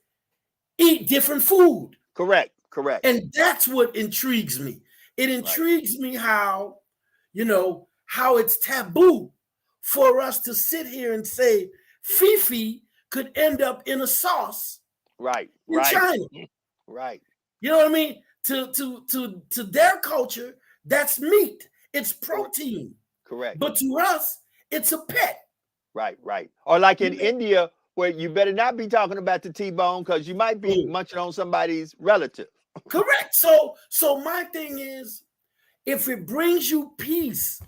eat different food. Correct. And that's what intrigues me. It intrigues me how, you know, how it's taboo for us to sit here and say Fifi could end up in a sauce in China. Right. You know what I mean? To their culture, that's meat. It's protein. Correct. But to us, it's a pet. Right. Or like in India, where you better not be talking about the T-bone because you might be munching on somebody's relative. Correct. So my thing is, if it brings you peace,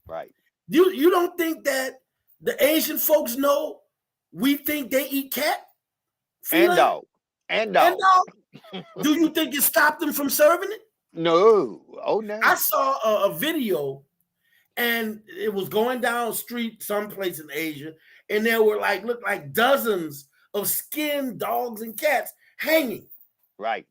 right? You don't think that the Asian folks know we think they eat cat and dog and dog. Do you think it stopped them from serving it? No. Oh no. I saw a video, and it was going down the street someplace in Asia, and there were looked like dozens of skinned dogs and cats hanging. Right.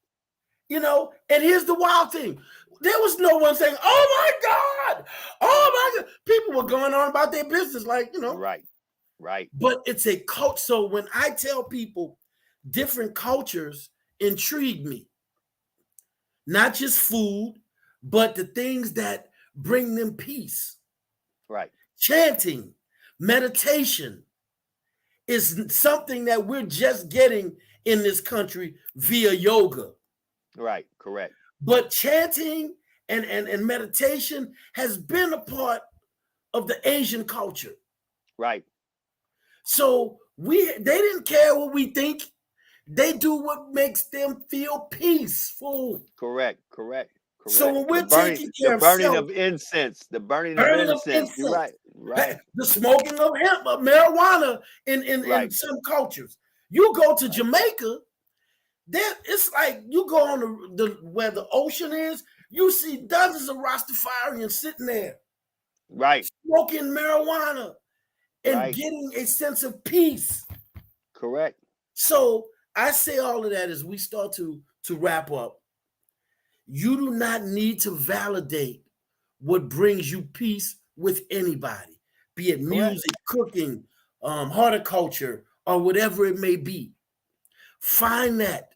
You know, and here's the wild thing. There was no one saying, oh my God, oh my God. People were going on about their business, like, you know. Right. But it's a cult. So when I tell people different cultures intrigue me, not just food, but the things that bring them peace. Right. Chanting, meditation is something that we're just getting in this country via yoga. Right. Correct. But chanting and meditation has been a part of the Asian culture. Right. So they didn't care what we think. They do what makes them feel peaceful. Correct. So when we're taking care of the burning of incense. You're right. The smoking of hemp, of marijuana in some cultures. You go to Jamaica, it's like you go on where the ocean is, you see dozens of Rastafarians sitting there. Right. Smoking marijuana and getting a sense of peace. Correct. So I say all of that as we start to wrap up. You do not need to validate what brings you peace with anybody, be it music, cooking, horticulture, or whatever it may be. Find that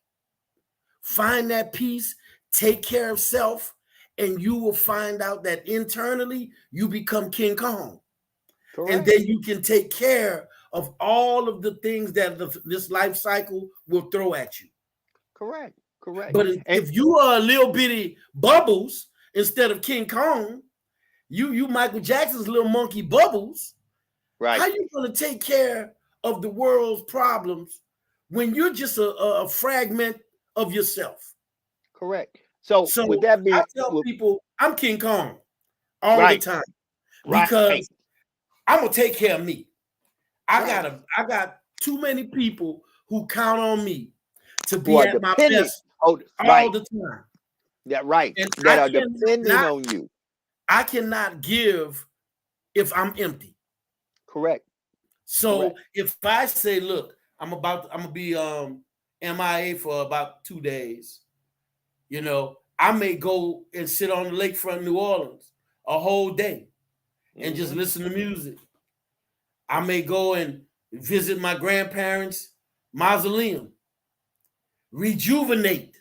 peace, take care of self, and you will find out that internally you become King Kong. Correct. And then you can take care of all of the things that this life cycle will throw at you. Correct. But if you are a little bitty Bubbles instead of King Kong, you Michael Jackson's little monkey Bubbles. Right. How are you going to take care of the world's problems when you're just a fragment of yourself? Correct. So So with that I being, tell people I'm King Kong all the right, time right, because I'm gonna take care of me. I right, got too many people who count on me to who be are at my depending, best oh, all right, the time. that right, And that are depending on you. I cannot give if I'm empty. Correct, So correct, if I say, look, I'm gonna be MIA for about 2 days, you know, I may go and sit on the lakefront New Orleans a whole day and just hmm, listen to music. I may go and visit my grandparents' mausoleum, rejuvenate.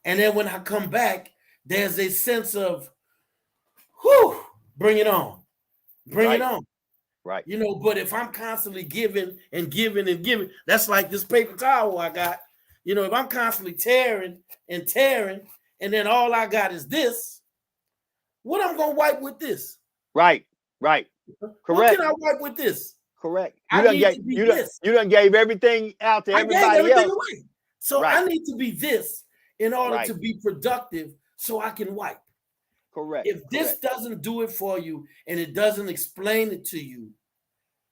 And then when I come back, there's a sense of, whew, bring it on, bring it right, on. right, You know, but if I'm constantly giving and giving and giving, that's like this paper towel I got. You know, if I'm constantly tearing and tearing, and then all I got is this, what I'm gonna wipe with this? right, right, What can correct, I wipe with this? correct. I need to be this. You done gave everything out to I gave everybody everything else. away. So I Right, need to be this in order right, to be productive so I can wipe. correct, If this correct, doesn't do it for you and it doesn't explain it to you,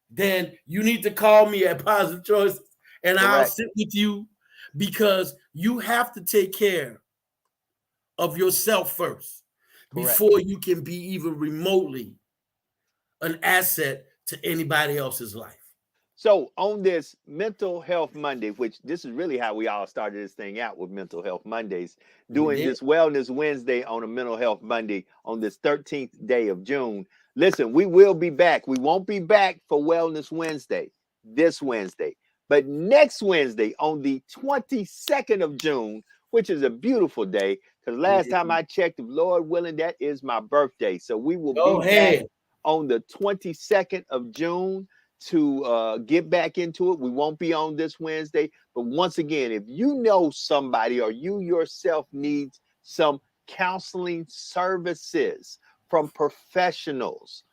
then you need to call me at Positive Choices and I'll correct, sit with you because you have to take care of yourself first correct. before you can be even remotely an asset to anybody else's life. So on this Mental Health Monday, which this is really how we all started this thing out with Mental Health Mondays, We doing did. this Wellness Wednesday on a Mental Health Monday on this 13th day of June. Listen, we will be back. We won't be back for Wellness Wednesday this Wednesday, but next Wednesday on the 22nd of June, which is a beautiful day, because last time I checked, if Lord willing, that is my birthday. So we will Go be back ahead. on the 22nd of June to get back into it. We won't be on this Wednesday, but once again, if you know somebody or you yourself needs some counseling services from professionals,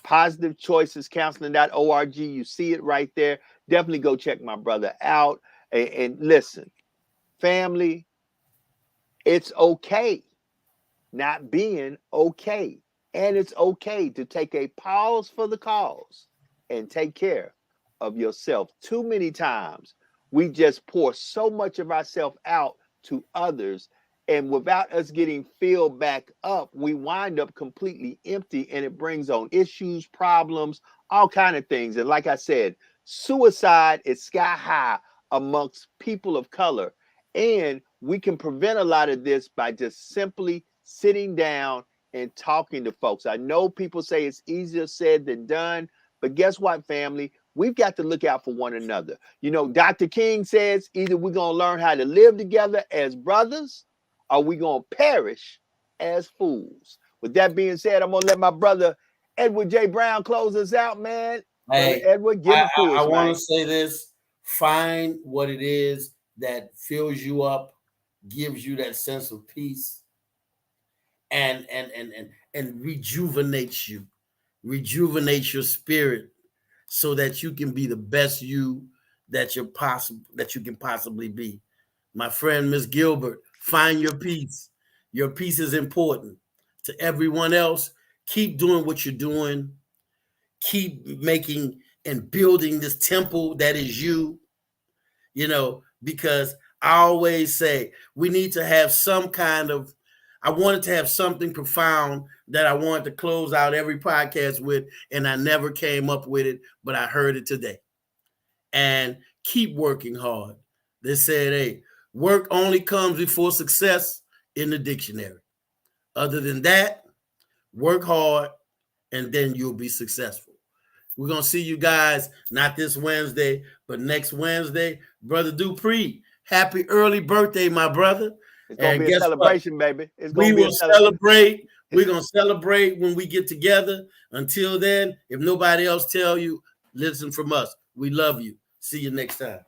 Positive Choices Counseling.org, you see it right there. Definitely go check my brother out. And listen, family, it's okay not being okay. And it's okay to take a pause for the cause and take care of yourself. Too many times we just pour so much of ourselves out to others, and without us getting filled back up, we wind up completely empty, and it brings on issues, problems, all kind of things. And like I said, suicide is sky high amongst people of color, and we can prevent a lot of this by just simply sitting down and talking to folks. I know people say it's easier said than done, but guess what, family? We've got to look out for one another. You know, Dr. King says either we're going to learn how to live together as brothers or we're going to perish as fools. With that being said, I'm going to let my brother Edward J. Brown close us out, man. Brother Hey, Edward, give it to I us, want man. to say this. Find what it is that fills you up, gives you that sense of peace, and rejuvenates you, rejuvenates your spirit so that you can be the best you that you can possibly be. My friend Miss Gilbert, find your peace. Your peace is important. To everyone else, keep doing what you're doing. Keep making and building this temple that is you, you know, because I always say we need to have some kind of, I wanted to have something profound that I wanted to close out every podcast with, and I never came up with it, but I heard it today. And keep working hard. They said, hey, work only comes before success in the dictionary. Other than that, work hard and then you'll be successful. We're going to see you guys not this Wednesday, but next Wednesday. Brother Dupree, happy early birthday, my brother. It's going to And be a guess what? celebration, baby. It's going We to be will a celebration. celebrate. We're going to celebrate when we get together. Until then, if nobody else tell you, listen from us. We love you. See you next time.